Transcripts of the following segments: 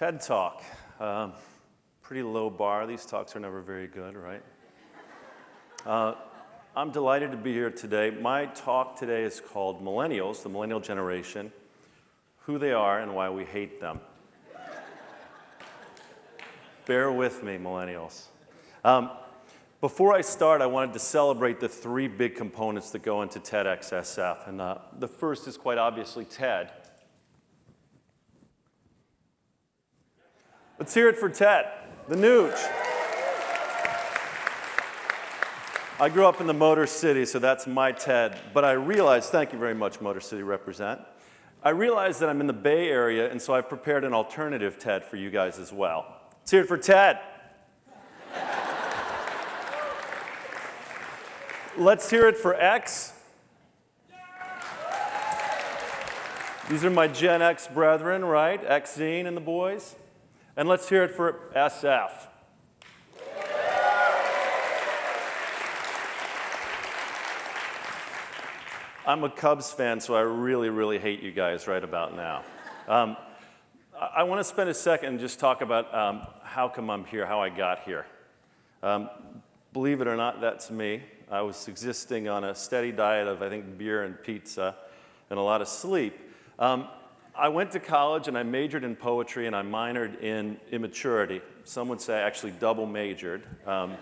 TED Talk. Pretty low bar. These talks are never very good, right? I'm delighted to be here today. My talk today is called Millennials, the Millennial Generation, Who They Are and Why We Hate Them. Bear with me, Millennials. Before I start, I wanted to celebrate the three big components that go into TEDxSF. And the first is quite obviously TED. Let's hear it for Ted, the Nooch. I grew up in the Motor City, so that's my TED. But I realized, thank you very much, Motor City represent. I realized that I'm in the Bay Area, and so I've prepared an alternative TED for you guys as well. Let's hear it for Ted. Let's hear it for X. These are my Gen X brethren, right? Xzine and the boys. And let's hear it for SF. I'm a Cubs fan, so I really, really hate you guys right about now. I want to spend a second and just talk about how come I'm here, how I got here. Believe it or not, that's me. I was existing on a steady diet of, I think, beer and pizza and a lot of sleep. I went to college and I majored in poetry and I minored in immaturity. Some would say I actually double majored. And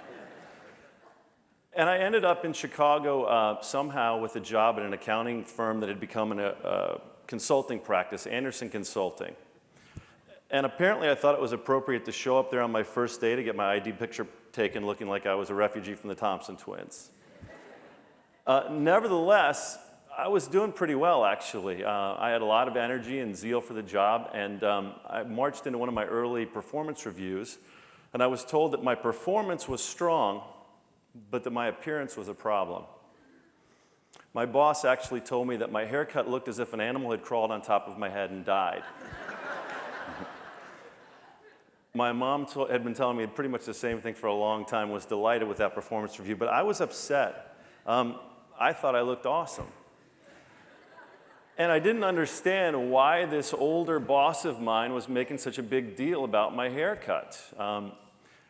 I ended up in Chicago somehow with a job at an accounting firm that had become a consulting practice, Anderson Consulting. And apparently I thought it was appropriate to show up there on my first day to get my ID picture taken looking like I was a refugee from the Thompson twins. Nevertheless, I was doing pretty well, actually. I had a lot of energy and zeal for the job, and I marched into one of my early performance reviews, and I was told that my performance was strong, but that my appearance was a problem. My boss actually told me that my haircut looked as if an animal had crawled on top of my head and died. My mom had been telling me pretty much the same thing for a long time, was delighted with that performance review, but I was upset. I thought I looked awesome. And I didn't understand why this older boss of mine was making such a big deal about my haircut.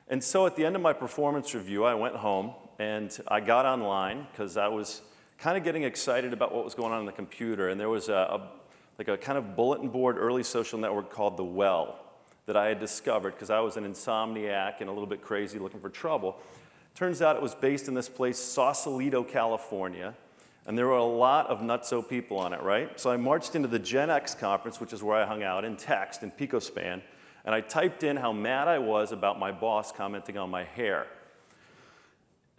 And so at the end of my performance review, I went home and I got online because I was kind of getting excited about what was going on the computer. And there was like a kind of bulletin board early social network called The Well that I had discovered because I was an insomniac and a little bit crazy looking for trouble. Turns out it was based in this place, Sausalito, California. And there were a lot of nutso people on it, right? So I marched into the Gen X conference, which is where I hung out, in text, in picospan, and I typed in how mad I was about my boss commenting on my hair.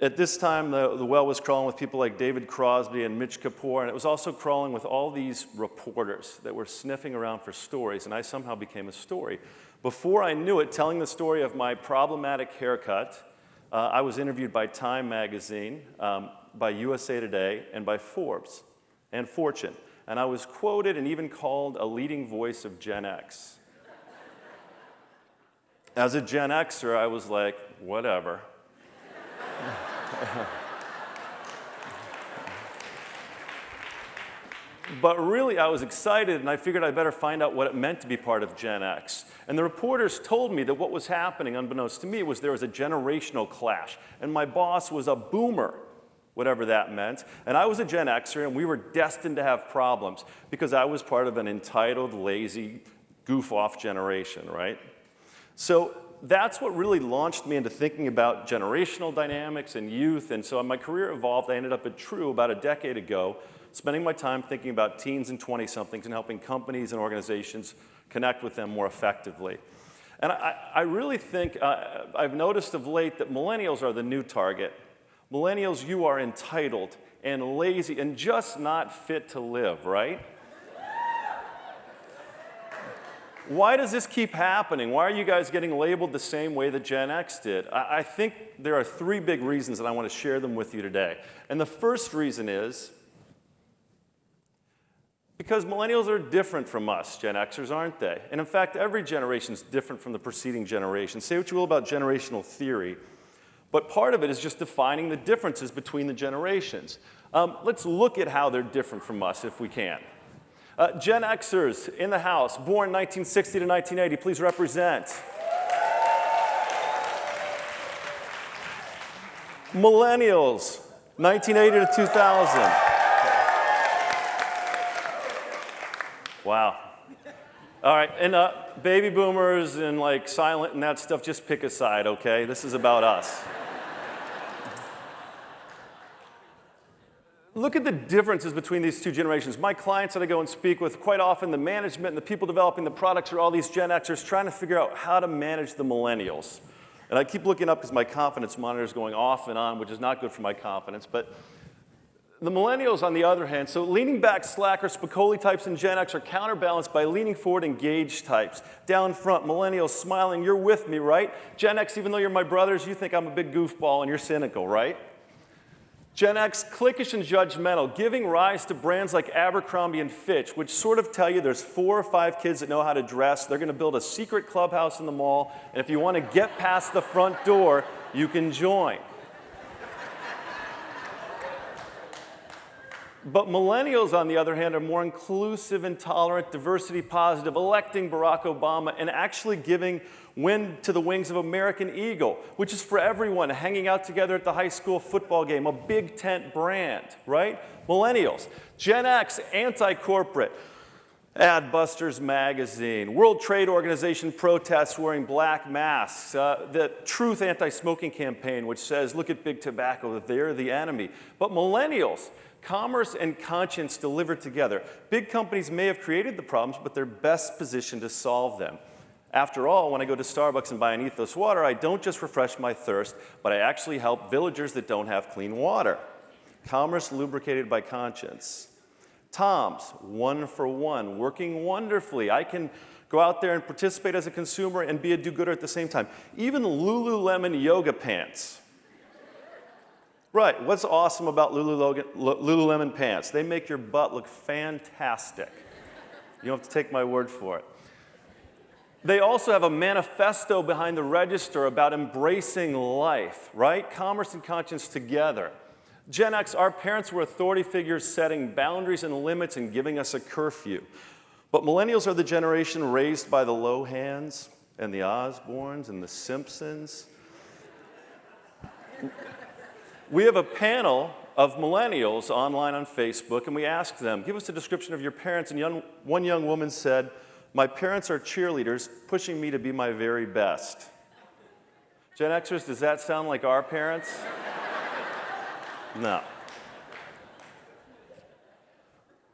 At this time, the Well was crawling with people like David Crosby and Mitch Kapoor, and it was also crawling with all these reporters that were sniffing around for stories, and I somehow became a story. Before I knew it, telling the story of my problematic haircut, I was interviewed by Time magazine, by USA Today, and by Forbes and Fortune. And I was quoted and even called a leading voice of Gen X. As a Gen Xer, I was like, whatever. But really, I was excited, and I figured I'd better find out what it meant to be part of Gen X. And the reporters told me that what was happening, unbeknownst to me, was there was a generational clash. And my boss was a boomer, whatever that meant. And I was a Gen Xer, and we were destined to have problems because I was part of an entitled, lazy, goof-off generation, right? So that's what really launched me into thinking about generational dynamics and youth. And so my career evolved. I ended up at True about a decade ago, spending my time thinking about teens and 20-somethings and helping companies and organizations connect with them more effectively. And I really think, I've noticed of late that millennials are the new target. Millennials, you are entitled and lazy and just not fit to live, right? Why does this keep happening? Why are you guys getting labeled the same way that Gen X did? I think there are three big reasons, and I want to share them with you today. And the first reason is because millennials are different from us, Gen Xers, aren't they? And in fact, every generation is different from the preceding generation. Say what you will about generational theory, but part of it is just defining the differences between the generations. Let's look at how they're different from us if we can. Gen Xers in the house, born 1960 to 1980, please represent. Millennials, 1980 to 2000. Wow. All right, and baby boomers and like silent and that stuff, just pick a side, okay? This is about us. Look at the differences between these two generations. My clients that I go and speak with, quite often the management and the people developing the products are all these Gen Xers trying to figure out how to manage the millennials. And I keep looking up because my confidence monitor is going off and on, which is not good for my confidence. But the millennials, on the other hand, so leaning back slacker, Spicoli types in Gen X are counterbalanced by leaning forward engaged types. Down front, millennials smiling, you're with me, right? Gen X, even though you're my brothers, you think I'm a big goofball and you're cynical, right? Gen X, cliquish and judgmental, giving rise to brands like Abercrombie and Fitch, which sort of tell you there's 4 or 5 kids that know how to dress. They're going to build a secret clubhouse in the mall, and if you want to get past the front door, you can join. But millennials, on the other hand, are more inclusive and tolerant, diversity positive, electing Barack Obama, and actually giving wind to the wings of American Eagle, which is for everyone, hanging out together at the high school football game, a big tent brand, right? Millennials. Gen X, anti-corporate. Adbusters magazine, World Trade Organization protests wearing black masks, the Truth Anti-Smoking campaign, which says, look at big tobacco, they're the enemy. But millennials, commerce and conscience delivered together. Big companies may have created the problems, but they're best positioned to solve them. After all, when I go to Starbucks and buy an Ethos water, I don't just refresh my thirst, but I actually help villagers that don't have clean water. Commerce lubricated by conscience. Toms, 1 for 1, working wonderfully. I can go out there and participate as a consumer and be a do-gooder at the same time. Even Lululemon yoga pants. Right, what's awesome about Lululemon pants? They make your butt look fantastic. You don't have to take my word for it. They also have a manifesto behind the register about embracing life, right? Commerce and conscience together. Gen X, our parents were authority figures setting boundaries and limits and giving us a curfew. But millennials are the generation raised by the Lohans and the Osbournes and the Simpsons. We have a panel of millennials online on Facebook, and we asked them, give us a description of your parents, and one young woman said, my parents are cheerleaders, pushing me to be my very best. Gen Xers, does that sound like our parents? No.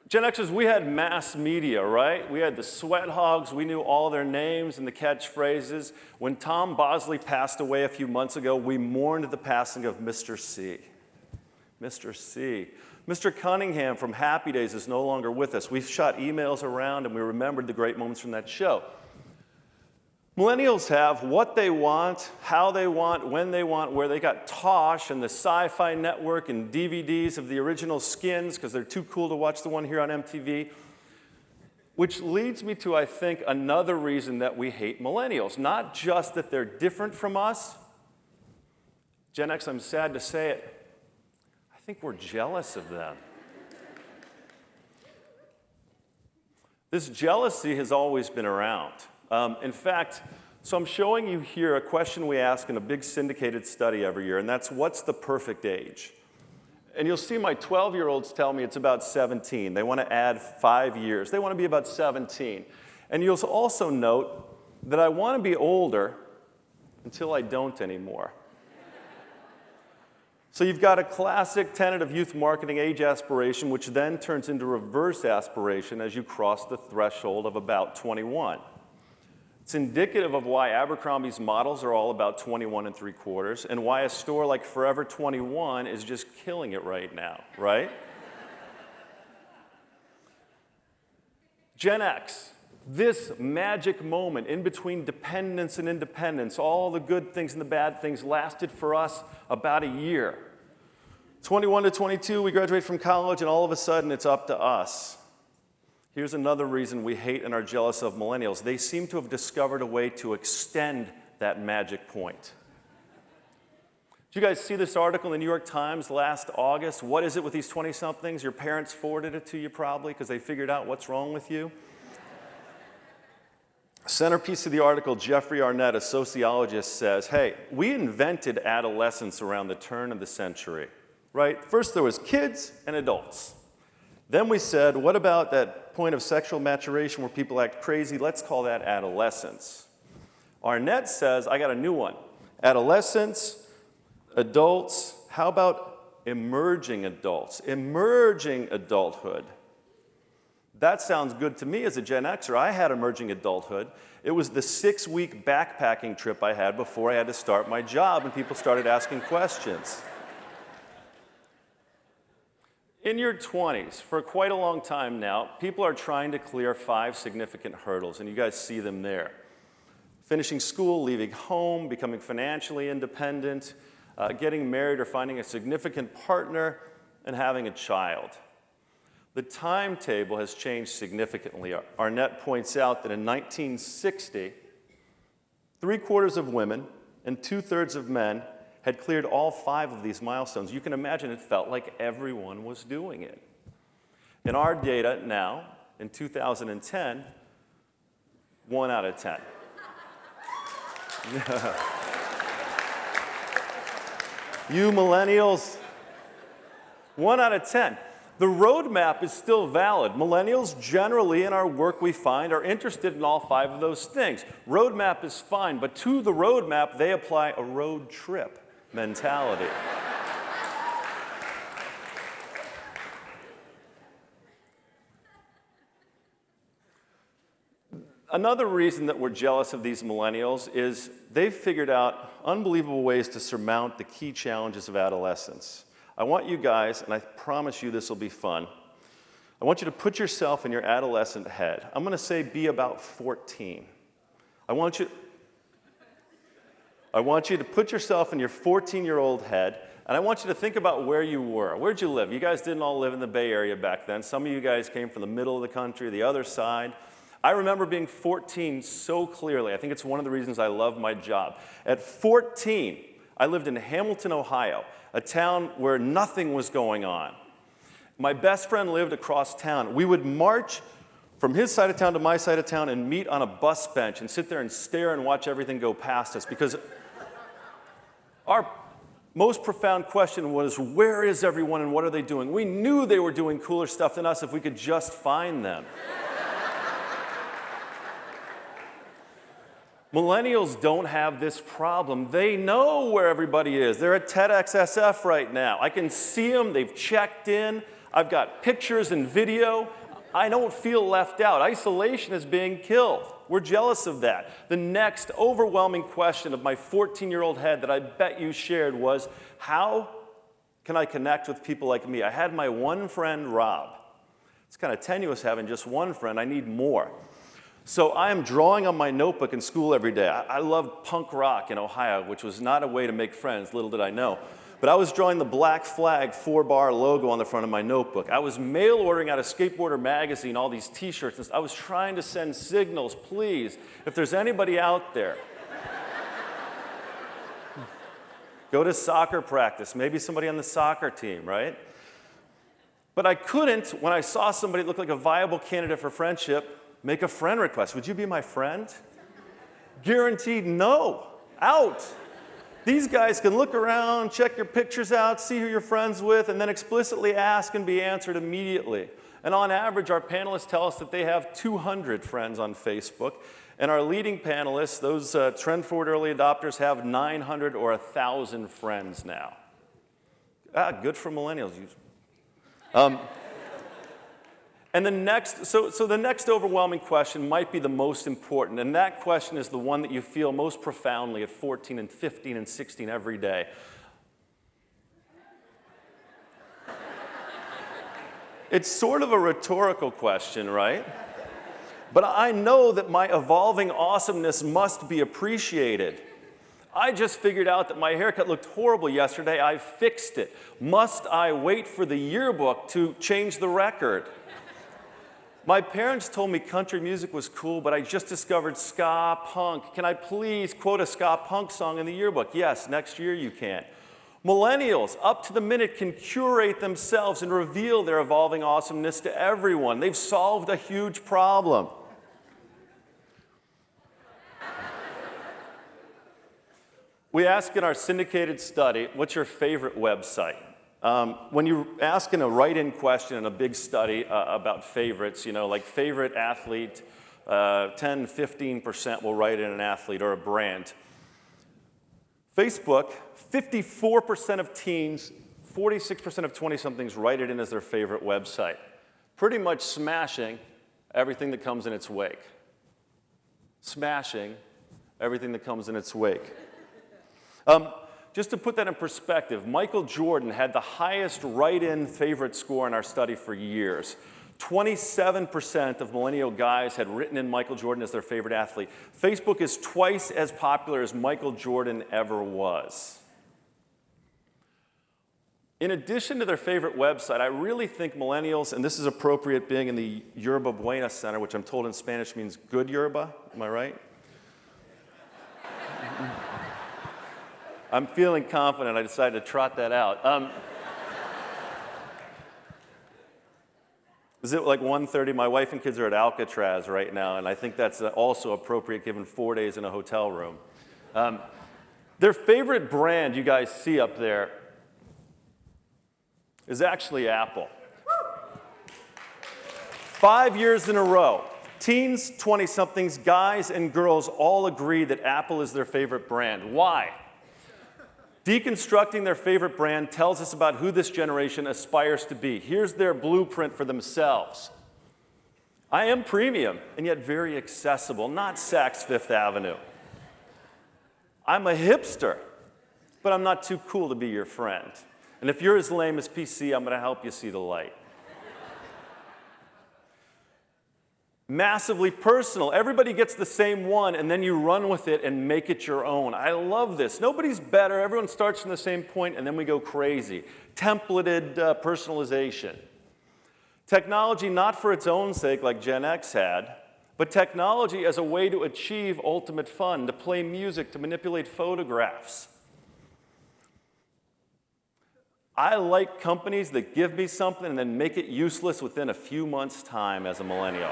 Gen Xers, we had mass media, right? We had the sweat hogs. We knew all their names and the catchphrases. When Tom Bosley passed away a few months ago, we mourned the passing of Mr. C. Mr. C. Mr. Cunningham from Happy Days is no longer with us. We've shot emails around, and we remembered the great moments from that show. Millennials have what they want, how they want, when they want, where they got Tosh and the Sci-Fi Network and DVDs of the original Skins because they're too cool to watch the one here on MTV. Which leads me to, I think, another reason that we hate millennials. Not just that they're different from us. Gen X, I'm sad to say it, I think we're jealous of them. This jealousy has always been around. In fact, so I'm showing you here a question we ask in a big syndicated study every year, and that's, what's the perfect age? And you'll see my 12-year-olds tell me it's about 17. They want to add 5 years. They want to be about 17. And you'll also note that I want to be older until I don't anymore. So you've got a classic tenet of youth marketing, age aspiration, which then turns into reverse aspiration as you cross the threshold of about 21. It's indicative of why Abercrombie's models are all about 21 3/4, and why a store like Forever 21 is just killing it right now, right? Gen X, this magic moment in between dependence and independence, all the good things and the bad things lasted for us about a year. 21 to 22, we graduate from college, and all of a sudden it's up to us. Here's another reason we hate and are jealous of millennials. They seem to have discovered a way to extend that magic point. Did you guys see this article in the New York Times last August? What is it with these 20-somethings? Your parents forwarded it to you probably because they figured out what's wrong with you. Centerpiece of the article, Jeffrey Arnett, a sociologist, says, hey, we invented adolescence around the turn of the century, right? First there was kids and adults. Then we said, what about that point of sexual maturation where people act crazy? Let's call that adolescence. Arnett says, I got a new one. Adolescence, adults, how about emerging adults? Emerging adulthood. That sounds good to me as a Gen Xer. I had emerging adulthood. It was the 6-week backpacking trip I had before I had to start my job and people started asking questions. In your 20s, for quite a long time now, people are trying to clear 5 significant hurdles, and you guys see them there. Finishing school, leaving home, becoming financially independent, getting married or finding a significant partner, and having a child. The timetable has changed significantly. Arnett points out that in 1960, 3/4 of women and 2/3 of men had cleared all 5 of these milestones. You can imagine it felt like everyone was doing it. In our data now, in 2010, 1 out of 10. You millennials, 1 out of 10. The roadmap is still valid. Millennials generally in our work we find are interested in all 5 of those things. Roadmap is fine, but to the roadmap they apply a road trip mentality. Another reason that we're jealous of these millennials is they've figured out unbelievable ways to surmount the key challenges of adolescence. I want you guys, and I promise you this will be fun, I want you to put yourself in your adolescent head. I'm going to say be about 14. I want you to put yourself in your 14-year-old head, and I want you to think about where you were. Where'd you live? You guys didn't all live in the Bay Area back then. Some of you guys came from the middle of the country, the other side. I remember being 14 so clearly. I think it's one of the reasons I love my job. At 14, I lived in Hamilton, Ohio, a town where nothing was going on. My best friend lived across town. We would march from his side of town to my side of town and meet on a bus bench and sit there and stare and watch everything go past us because our most profound question was, where is everyone and what are they doing? We knew they were doing cooler stuff than us if we could just find them. Millennials don't have this problem. They know where everybody is. They're at TEDxSF right now. I can see them. They've checked in. I've got pictures and video. I don't feel left out. Isolation is being killed. We're jealous of that. The next overwhelming question of my 14-year-old head that I bet you shared was, how can I connect with people like me? I had my one friend, Rob. It's kind of tenuous having just one friend. I need more. So I am drawing on my notebook in school every day. I loved punk rock in Ohio, which was not a way to make friends, little did I know. But I was drawing the Black Flag 4-bar logo on the front of my notebook. I was mail ordering out of Skateboarder magazine all these t-shirts. I was trying to send signals, please, if there's anybody out there. Go to soccer practice, maybe somebody on the soccer team, right? But I couldn't, when I saw somebody that looked like a viable candidate for friendship, make a friend request. Would you be my friend? Guaranteed no. Out. These guys can look around, check your pictures out, see who you're friends with, and then explicitly ask and be answered immediately. And on average, our panelists tell us that they have 200 friends on Facebook. And our leading panelists, those trend-forward early adopters, have 900 or 1,000 friends now. Good for millennials. And the next, so the next overwhelming question might be the most important, and that question is the one that you feel most profoundly at 14 and 15 and 16 every day. It's sort of a rhetorical question, right? But I know that my evolving awesomeness must be appreciated. I just figured out that my haircut looked horrible yesterday. I fixed it. Must I wait for the yearbook to change the record? My parents told me country music was cool, but I just discovered ska punk. Can I please quote a ska punk song in the yearbook? Yes, next year you can. Millennials, up to the minute, can curate themselves and reveal their evolving awesomeness to everyone. They've solved a huge problem. We ask in our syndicated study, what's your favorite website? When you ask in a write-in question in a big study about favorites, like favorite athlete, 10, 15% will write in an athlete or a brand. Facebook, 54% of teens, 46% of 20-somethings write it in as their favorite website, pretty much smashing everything that comes in its wake. Smashing everything that comes in its wake. Just to put that in perspective, Michael Jordan had the highest write-in favorite score in our study for years. 27% of millennial guys had written in Michael Jordan as their favorite athlete. Facebook is twice as popular as Michael Jordan ever was. In addition to their favorite website, I really think millennials, and this is appropriate being in the Yerba Buena Center, which I'm told in Spanish means good yerba, am I right? I'm feeling confident, I decided to trot that out. Is it like 1:30? My wife and kids are at Alcatraz right now, and I think that's also appropriate given 4 days in a hotel room. Their favorite brand you guys see up there is actually Apple. 5 years in a row, teens, 20-somethings, guys and girls all agree that Apple is their favorite brand. Why? Deconstructing their favorite brand tells us about who this generation aspires to be. Here's their blueprint for themselves. I am premium and yet very accessible, not Saks Fifth Avenue. I'm a hipster, but I'm not too cool to be your friend. And if you're as lame as PC, I'm going to help you see the light. Massively personal. Everybody gets the same one, and then you run with it and make it your own. I love this. Nobody's better. Everyone starts from the same point, and then we go crazy. Templated personalization. Technology not for its own sake, like Gen X had, but technology as a way to achieve ultimate fun, to play music, to manipulate photographs. I like companies that give me something and then make it useless within a few months' time as a millennial.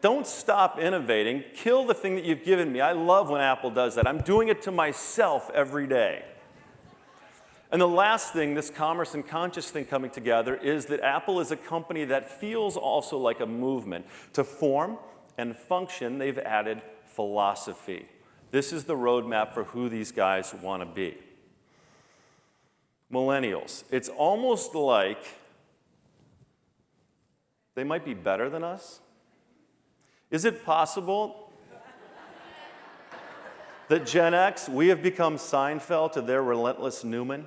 Don't stop innovating. Kill the thing that you've given me. I love when Apple does that. I'm doing it to myself every day. And the last thing, this commerce and conscious thing coming together, is that Apple is a company that feels also like a movement. To form and function, they've added philosophy. This is the roadmap for who these guys want to be. Millennials. It's almost like they might be better than us. Is it possible that Gen X, we have become Seinfeld to their relentless Newman?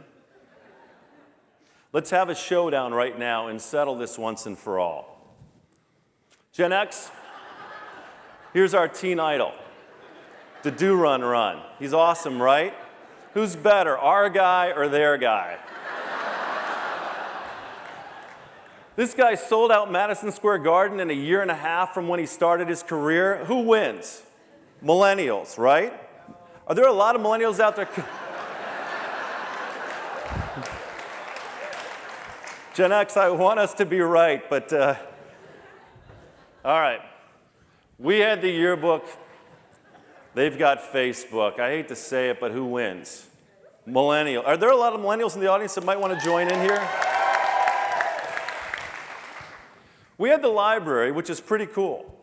Let's have a showdown right now and settle this once and for all. Gen X, here's our teen idol, the Do Run Run. He's awesome, right? Who's better, our guy or their guy? This guy sold out Madison Square Garden in a year and a half from when he started his career. Who wins? Millennials, right? Are there a lot of millennials out there? Gen X, I want us to be right, but all right. We had the yearbook. They've got Facebook. I hate to say it, but who wins? Millennial. Are there a lot of millennials in the audience that might want to join in here? We had the library, which is pretty cool.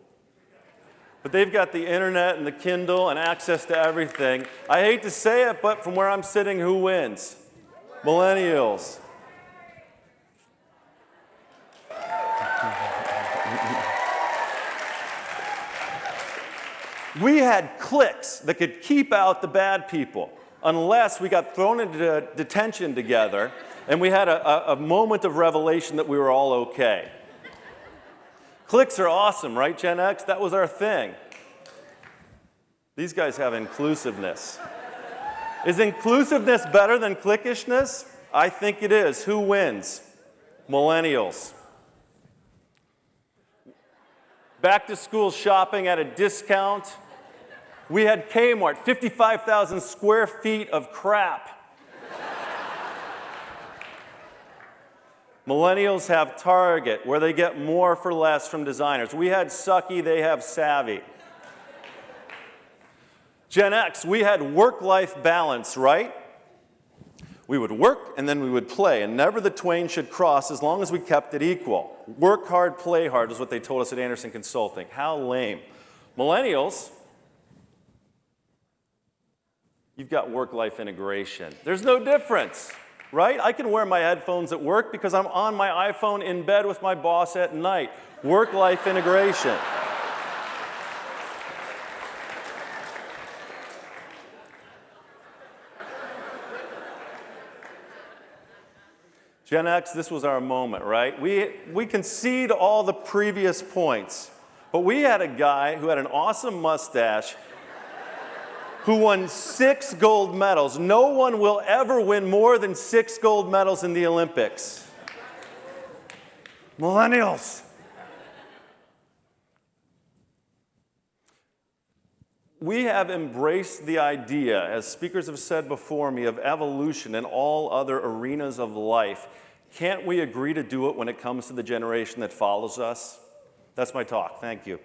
But they've got the internet and the Kindle and access to everything. I hate to say it, but from where I'm sitting, who wins? Millennials. We had cliques that could keep out the bad people unless we got thrown into detention together and we had a moment of revelation that we were all okay. Cliques are awesome, right, Gen X? That was our thing. These guys have inclusiveness. Is inclusiveness better than cliquishness? I think it is. Who wins? Millennials. Back to school shopping at a discount. We had Kmart, 55,000 square feet of crap. Millennials have Target, where they get more for less from designers. We had Sucky, they have Savvy. Gen X, we had work-life balance, right? We would work and then we would play, and never the twain should cross as long as we kept it equal. Work hard, play hard is what they told us at Anderson Consulting. How lame. Millennials, you've got work-life integration. There's no difference, right? I can wear my headphones at work because I'm on my iPhone in bed with my boss at night. Work-life integration. Gen X, this was our moment, right? We concede all the previous points, but we had a guy who had an awesome mustache who won 6 gold medals. No one will ever win more than 6 gold medals in the Olympics. Millennials. We have embraced the idea, as speakers have said before me, of evolution in all other arenas of life. Can't we agree to do it when it comes to the generation that follows us? That's my talk. Thank you.